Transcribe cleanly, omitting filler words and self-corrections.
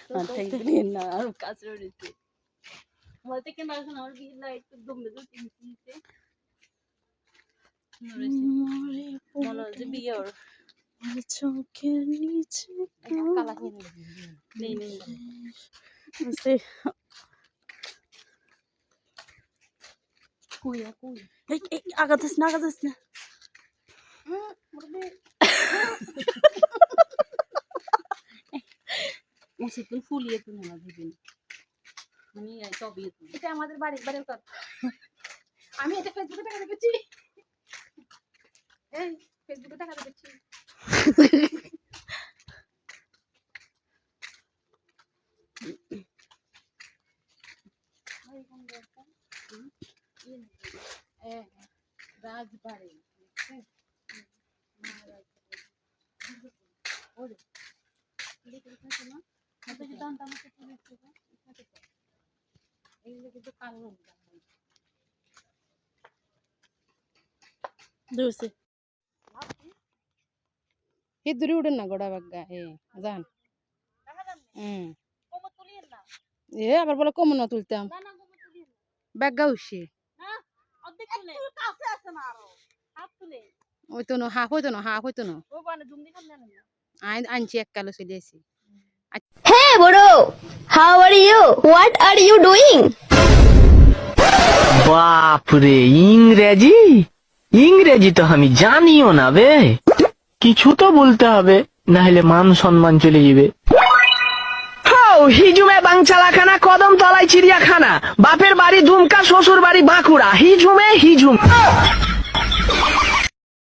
না আর কাছে রয়েছে বলতে কেন এখন আমার বিলা একটু দমে তো তিনতে মনে হচ্ছে বিয়ে ওর চোখের নিচে কালা নেই নেই আগাতেস না উচিত ফুলিয়ে তুমি না দিবেন আমি টবিয়ে তুমি এটা আমাদের বাড়ির কথা আমি এটা ফেসবুকে টাকা দেখেছি এই ফেসবুকে টাকা দেখেছি রাজবাড়ি দূরে উঠেন না গোড়া বাগা যান এ আবার বলে কম না তুলতাম বাগা উঠছে ওই তো হাফ হইতো না আনছি এক কালো চলে আসি Hey bro, how are you? What are you doing? বাপরে ইংরেজি ইংরেজি তো আমি জানিও না বে কিছু তো বলতে হবে না হলে মান সম্মান চলে যাবে হিজুমে বাংচালাখানা কদম তলায় চিড়িয়াখানা বাপের বাড়ি দুমকা শ্বশুর বাড়ি বাঁকুড়া হিজুমে হিজুম